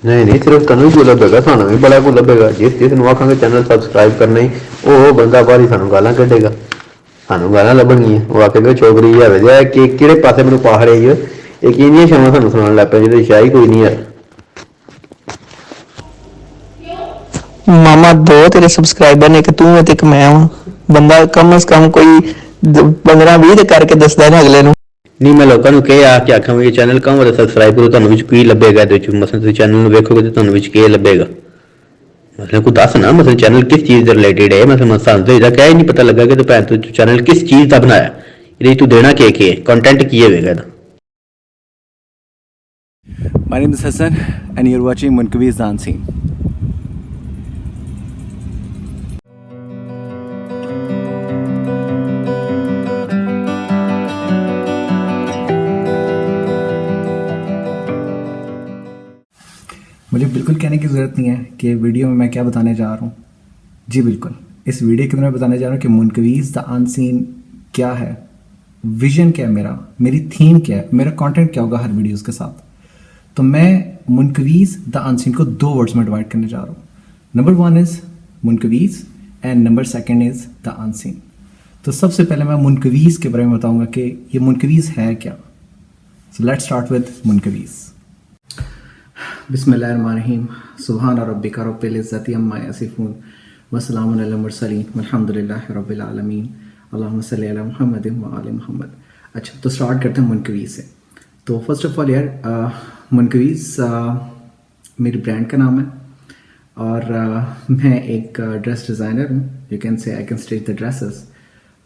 नहीं नहीं, सिर्फ तनु को लभेगा, सानू भी बड़ा को लभेगा। जिस ਨੂੰ ਆਖਾਂਗੇ ਚੈਨਲ ਸਬਸਕ੍ਰਾਈਬ ਕਰਨਾ ਹੀ, ਉਹ ਬੰਦਾ ਬਾਹਰੀ ਸਾਨੂੰ ਗਾਲਾਂ ਕੱਢੇਗਾ, ਸਾਨੂੰ ਗਾਲਾਂ ਲੱਭਣਗੀਆਂ। ਉਹ ਆਖੇਗਾ ਛੋਕਰੀ ਜਾਵੇ ਜਾ ਕਿ ਕਿਹੜੇ ਪਾਸੇ ਮੈਨੂੰ ਪਾਹ ਰਹੀ ਹੈ, ਇਹ ਕਿਹਦੀਆਂ ਸ਼ਾਵਾਂ ਸਾਨੂੰ ਸੁਣਾਉਣ ਲੱਗ ਪਿਆ ਜਿਹਦੇ ਸ਼ਾਹੀ ਕੋਈ ਨਹੀਂ ਯਾਰ। मामा दो तेरे सब्सक्राइबर ने, एक तू है ते एक मैं हूं। बंदा कम से कम कोई 15-20 करके दसदा ना अगले ਨੂੰ। नहीं मैं लोगों को कह आ के आखा ये चैनल कम वाला सबसक्राइब करो, ਤੁਹਾਨੂੰ ਵਿੱਚ ਕੀ ਲੱਭੇਗਾ ਇਹਦੇ ਵਿੱਚ। ਮਸਲ ਤੁਸੀਂ ਚੈਨਲ ਨੂੰ ਵੇਖੋਗੇ ਤੇ ਤੁਹਾਨੂੰ ਵਿੱਚ ਕੀ ਲੱਭੇਗਾ। ਮਸਲ ਕੋਈ ਦੱਸ ਨਾ, ਮਸਲ ਚੈਨਲ ਕਿਸ ਚੀਜ਼ ਦੇ ਰਿਲੇਟਡ ਹੈ। ਮਸਲ ਸਾਨੂੰ ਤਾਂ ਇਹਦਾ ਕਹਿ ਹੀ ਨਹੀਂ ਪਤਾ ਲੱਗਾ ਕਿ ਭੈਣ ਤੂੰ ਚੈਨਲ ਕਿਸ ਚੀਜ਼ ਦਾ ਬਣਾਇਆ, ਇਹਦੇ ਤੂੰ ਦੇਣਾ ਕੀ ਹੈ, ਕੰਟੈਂਟ ਕੀ ਹੋਵੇਗਾ ਇਹਦਾ। My name is Hassan and you're watching Munkavi's Dance Scene. मुझे बिल्कुल कहने की ज़रूरत नहीं है कि वीडियो में मैं क्या बताने जा रहा हूँ। जी बिल्कुल, इस वीडियो के अंदर मैं बताने जा रहा हूँ कि मुनकवीज़ द अनसीन क्या है, विजन क्या है मेरा, मेरी थीम क्या है, मेरा कंटेंट क्या होगा हर वीडियोस के साथ। तो मैं मुनकवीज़ द अनसीन को 2 वर्ड्स में डिवाइड करने जा रहा हूँ। Number 1 is Munkaveez and number 2 is the unseen. तो सबसे पहले मैं मुनकवीज़ के बारे में बताऊँगा कि ये मुनकवीज़ है क्या। So let's start with Munkaveez. बिस्मिल्लाहिर्रहमानिर्रहीम, सुभान रब्बिका रब्बिल इज़्ज़ति अम्मा यसिफून व सलामुन अलल मुरसलीन वल्हम्दुलिल्लाहि रब्बिल आलमीन, अल्लाहुम्मा सल्लि अला मुहम्मद व आले मुहम्मद। अच्छा, तो स्टार्ट करते हैं मुनकवीज़ से। तो फर्स्ट ऑफ ऑल यार, मुनकवीज़ मेरी ब्रांड का नाम है और मैं एक ड्रेस डिज़ाइनर हूँ। You can say I can stitch the dresses.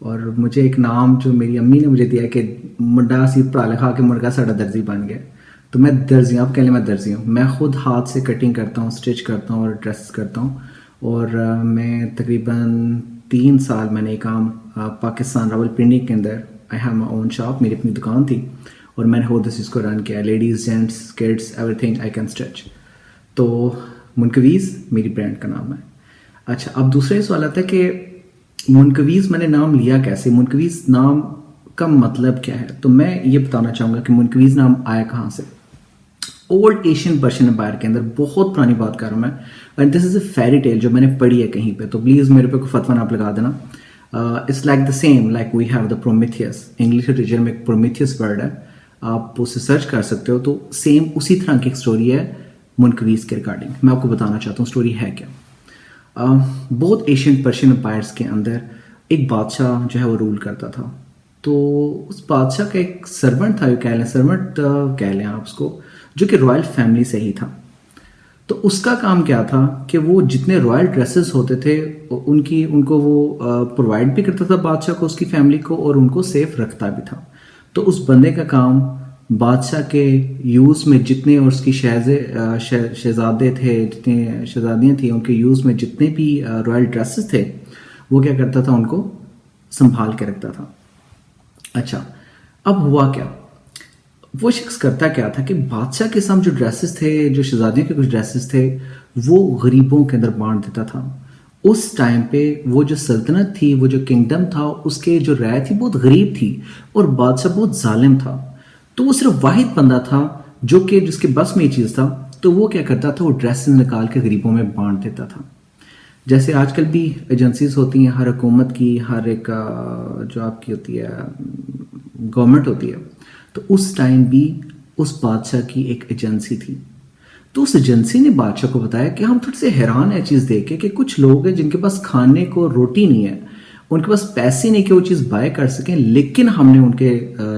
और मुझे एक नाम जो मेरी अम्मी ने मुझे दिया कि मुंडा सी पढ़ा लिखा के मुर्गा साड़ा दर्जी बन गया। तो मैं दर्जी हूँ, आप कह लें मैं दर्जी हूँ। मैं ख़ुद हाथ से कटिंग करता हूँ, स्टिच करता हूँ और ड्रेस करता हूँ। और मैं तकरीबन 3 साल मैंने काम पाकिस्तान रावलपिंडी के अंदर, I have my own shop, मेरी अपनी दुकान थी और मैंने खुद इस चीज़ को रन किया। Ladies, gents, kids, everything I can stitch. तो मुनकवीज़ मेरी ब्रांड का नाम है। अच्छा, अब दूसरा सवाल आता है कि मुनकवीज़ मैंने नाम लिया कैसे, मुनकवीज़ नाम का मतलब क्या है। तो मैं ये बताना चाहूँगा कि मुनकवीज़ नाम आया कहाँ से। ओल्ड एशियन पर्शियन एम्पायर के अंदर, बहुत पुरानी बात कर रहा हूँ मैं, and this is a fairy tale जो मैंने पढ़ी है कहीं पे, तो प्लीज़ मेरे पे कोई फतवा ना आप लगा देना। It's like the same like we have the Prometheus. English literature में एक प्रोमीथियस वर्ड है, आप उसे सर्च कर सकते हो। तो सेम उसी तरह की एक स्टोरी है मुनकवीज़ के रिगार्डिंग। मैं आपको बताना चाहता हूँ स्टोरी है क्या। बहुत एशियन पर्शियन एम्पायर्स के अंदर एक बादशाह जो है वो रूल करता था। तो उस बादशाह का एक सर्वेंट था, सर्वेंट कह लें आप उसको, जो कि रॉयल फैमिली से ही था। तो उसका काम क्या था कि वो जितने रॉयल ड्रेसेस होते थे उनको वो प्रोवाइड भी करता था बादशाह को, उसकी फैमिली को, और उनको सेफ रखता भी था। तो उस बंदे का काम बादशाह के यूज़ में जितने, और उसकी शहजादे थे, जितने शहजादियाँ थी, उनके यूज़ में जितने भी रॉयल ड्रेसेस थे वो क्या करता था, उनको संभाल के रखता था। अच्छा, अब हुआ क्या, वो शख्स करता क्या था कि बादशाह के सामने जो ड्रेसेस थे, जो शहजादियों के कुछ ड्रेसेस थे, वो गरीबों के अंदर बांट देता था। उस टाइम पे वो जो सल्तनत थी, वो जो किंगडम था, उसके जो राय थी बहुत गरीब थी और बादशाह बहुत जालिम था। तो वो सिर्फ वाहिद बंदा था जो कि जिसके बस में ये चीज़ था। तो वो क्या करता था, वो ड्रेसेस निकाल के गरीबों में बांट देता था। जैसे आजकल भी एजेंसीज होती हैं हर हुकूमत की, हर एक जो आपकी होती है गवर्नमेंट होती है, तो उस टाइम भी उस बादशाह की एक एजेंसी थी। तो उस एजेंसी ने बादशाह को बताया कि हम थोड़े से हैरान है चीज़ देख के कि कुछ लोग हैं जिनके पास खाने को रोटी नहीं है, उनके पास पैसे नहीं कि वो चीज़ बाय कर सकें, लेकिन हमने उनके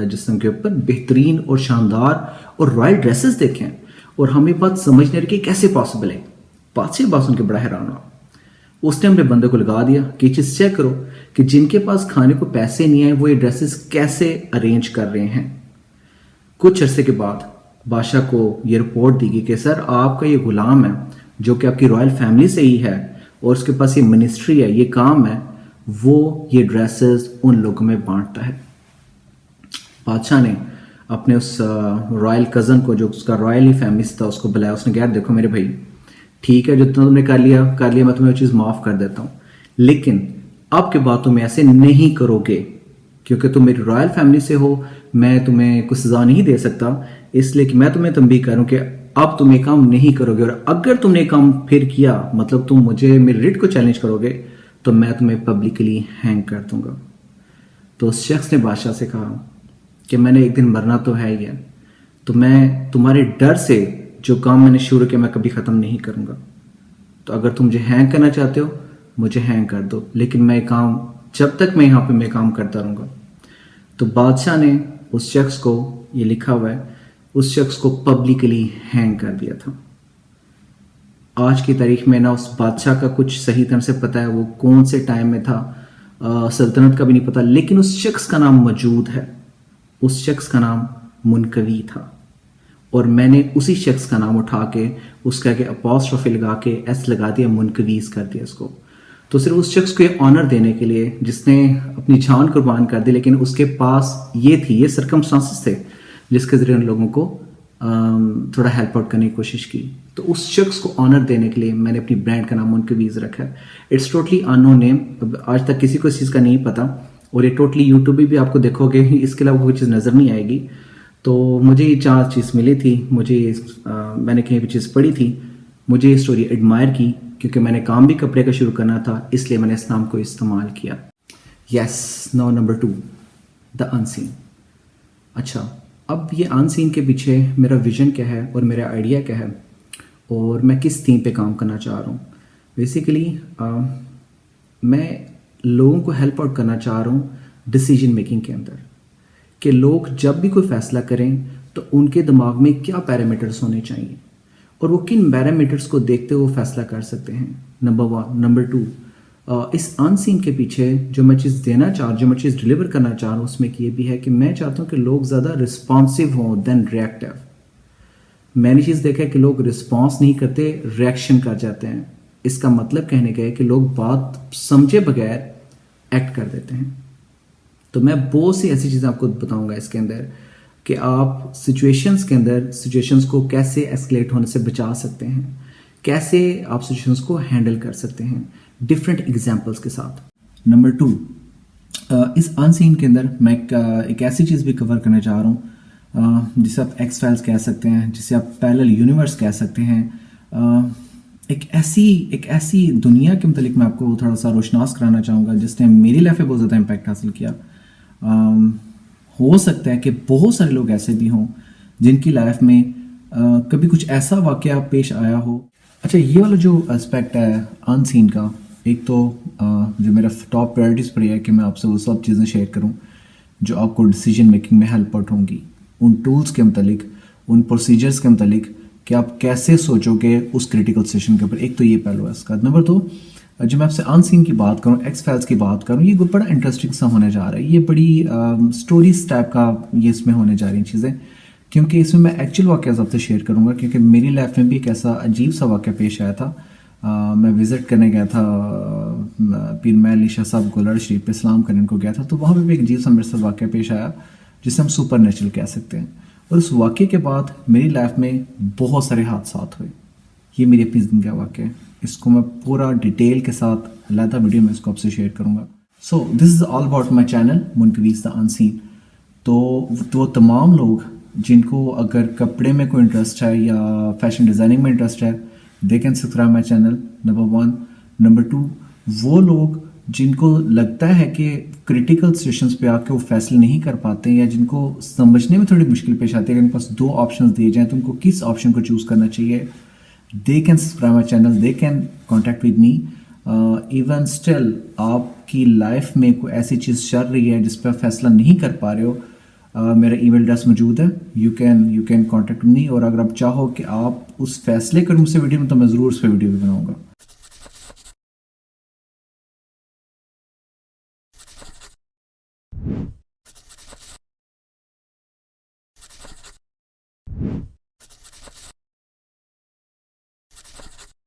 जिस्म के ऊपर बेहतरीन और शानदार और रॉयल ड्रेसेस देखे हैं और हमें बात समझ नहीं रही कि कैसे पॉसिबल है। बादशाह बात सुन के बड़ा हैरान हुआ। उसने अपने बंदे को लगा दिया कि चीज़ चेक करो कि जिनके पास खाने को पैसे नहीं है वो ये ड्रेसेस कैसे अरेंज कर रहे हैं। कुछ अरसे के बाद बादशाह को ये रिपोर्ट दी गई कि सर आपका ये गुलाम है जो कि आपकी रॉयल फैमिली से ही है और उसके पास ये मिनिस्ट्री है, ये काम है, वो ये ड्रेसेस उन लोगों में बांटता है। बादशाह ने अपने उस रॉयल कज़न को, जो उसका रॉयल ही फैमिली से था, उसको बुलाया। उसने कहा देखो मेरे भाई, ठीक है जितना तुमने कर लिया मैं तुम्हें वो चीज़ माफ़ कर देता हूँ, लेकिन अब के बाद तुम ऐसे नहीं करोगे क्योंकि तुम मेरी रॉयल फैमिली से हो, मैं तुम्हें कुछ सज़ा नहीं दे सकता, इसलिए कि मैं तुम्हें तंबीह करूँ कि अब तुम ये काम नहीं करोगे, और अगर तुमने ये काम फिर किया मतलब तुम मुझे मेरे रिट को चैलेंज करोगे तो मैं तुम्हें पब्लिकली हैंग कर दूंगा। तो उस शख्स ने बादशाह से कहा कि मैंने एक दिन मरना तो है ही है, तो मैं तुम्हारे डर से जो काम मैंने शुरू किया मैं कभी ख़त्म नहीं करूँगा। तो अगर तुम मुझे हैंग करना चाहते हो मुझे हैंग कर दो, लेकिन मैं काम जब तक मैं यहाँ पे मैं काम करता रहूँगा। तो बादशाह ने उस शख्स को, ये लिखा हुआ है, उस शख्स को पब्लिकली हैंग कर दिया था। आज की तारीख में ना उस बादशाह का कुछ सही तरह से पता है वो कौन से टाइम में था, सल्तनत का भी नहीं पता, लेकिन उस शख्स का नाम मौजूद है। उस शख्स का नाम मुनकवी था, और मैंने उसी शख्स का नाम उठा के उसका आगे अपॉस्ट्रोफी लगा के एस लगा दिया, मुनकवीस कर दिया उसको। तो सिर्फ उस शख्स को ये ऑनर देने के लिए जिसने अपनी जान कुर्बान कर दी, लेकिन उसके पास ये सरकमस्टांसेस थे जिसके जरिए उन लोगों को थोड़ा हेल्प आउट करने की कोशिश की। तो उस शख्स को ऑनर देने के लिए मैंने अपनी ब्रांड का नाम मुनकवीस रखा है। इट्स टोटली अननोन नेम, आज तक किसी को इस चीज़ का नहीं पता, और ये टोटली यूट्यूब भी आप आपको इसके अलावा कोई चीज़ नज़र नहीं आएगी। तो मुझे ये 4 चीज़ मिली थी, मैंने कहीं भी चीज़ पढ़ी थी, मुझे ये स्टोरी एडमायर की क्योंकि मैंने काम भी कपड़े का शुरू करना था, इसलिए मैंने इस नाम को इस्तेमाल किया। Yes, now number 2, the unseen. अच्छा, अब ये अनसीन के पीछे मेरा विजन क्या है और मेरा आइडिया क्या है और मैं किस थीम पे काम करना चाह रहा हूँ। बेसिकली मैं लोगों को हेल्प आउट करना चाह रहा हूँ डिसीजन मेकिंग के अंदर, कि लोग जब भी कोई फैसला करें तो उनके दिमाग में क्या पैरामीटर्स होने चाहिए और वो किन पैरामीटर्स को देखते हुए फैसला कर सकते हैं, नंबर 1। नंबर 2, इस अनसीन के पीछे जो मैं चीज़ देना चाह रहा हूँ, जो मैं चीज़ डिलीवर करना चाह रहा हूँ, उसमें ये भी है कि मैं चाहता हूँ कि लोग ज़्यादा रिस्पॉन्सिव हों देन रिएक्टिव। मैंने चीज़ देखा है कि लोग रिस्पॉन्स नहीं करते, रिएक्शन कर जाते हैं। इसका मतलब कहने का है कि लोग बात समझे बगैर एक्ट कर देते हैं। तो मैं बहुत सी ऐसी चीज़ें आपको बताऊंगा इसके अंदर कि आप सिचुएशंस के अंदर सिचुएशंस को कैसे एस्केलेट होने से बचा सकते हैं, कैसे आप सिचुएशंस को हैंडल कर सकते हैं डिफरेंट एग्जांपल्स के साथ। नंबर 2, इस अनसीन के अंदर मैं एक ऐसी चीज़ भी कवर करना चाह रहा हूँ जिसे आप एक्स फाइल्स कह सकते हैं, जिसे आप पैरेलल यूनिवर्स कह सकते हैं। एक ऐसी दुनिया के मतलब मैं आपको थोड़ा सा रोशनास कराना चाहूँगा जिसने मेरी लाइफ में बहुत ज़्यादा इम्पैक्ट हासिल किया। हो सकता है कि बहुत सारे लोग ऐसे भी हों जिनकी लाइफ में कभी कुछ ऐसा वाक़या पेश आया हो। अच्छा, ये वाला जो एस्पेक्ट है अनसीन का, एक तो जो मेरा टॉप प्रायोरिटीज़ पर है कि मैं आपसे वो सब चीज़ें शेयर करूं जो आपको डिसीजन मेकिंग में हेल्प आउट होंगी, उन टूल्स के मतलब, उन प्रोसीजर्स के मतलब कि आप कैसे सोचोगे उस क्रिटिकल सिचुएशन के ऊपर। एक तो ये पहलू है इसका। नंबर 2, जो मैं आपसे अनसीन की बात करूं, एक्स फाइल्स की बात करूं, ये बड़ा इंटरेस्टिंग सा होने जा रहा है। ये बड़ी स्टोरीज टाइप का ये इसमें होने जा रही हैं चीज़ें, क्योंकि इसमें मैं एक्चुअल वाक़या आपसे शेयर करूंगा, क्योंकि मेरी लाइफ में भी एक ऐसा अजीब सा वाक़या पेश आया था। मैं विज़िट करने गया था पीर महल अली शाह साहब गोलाड शरीफ पे सलाम करने को गया था, तो वहाँ पे भी एक अजीब सा मेरे साथ वाक़या पेश आया जिसे हम सुपर नेचुरल कह सकते हैं। और उस वाक़े के बाद मेरी लाइफ में बहुत सारे हादसात हुए। ये मेरी अपनी ज़िंदगी का वाक़या है, इसको मैं पूरा डिटेल के साथ अलग वीडियो में इसको आपसे शेयर करूँगा। So this is all about my channel Munkaveez the unseen. तो तमाम लोग जिनको अगर कपड़े में कोई इंटरेस्ट है या फैशन डिज़ाइनिंग में इंटरेस्ट है, they can subscribe my channel, number 1। Number 2, वो लोग जिनको लगता है कि क्रिटिकल सिचुएशंस पे आके वो फैसले नहीं कर पाते या जिनको समझने में थोड़ी मुश्किल पेश आती है, अगर उनके पास 2 ऑप्शंस दिए जाएँ तो उनको किस ऑप्शन को चूज़ करना चाहिए, they can subscribe my channel, they can contact with me. Even still आपकी लाइफ में कोई ऐसी चीज़ चल रही है जिस पर आप फैसला नहीं कर पा रहे हो, मेरा ईमेल एड्रेस मौजूद है, यू कैन कॉन्टैक्ट मी। और अगर आप चाहो कि आप उस फैसले करें मुझसे वीडियो में, तो मैं ज़रूर उस पर वीडियो भी बनाऊँगा।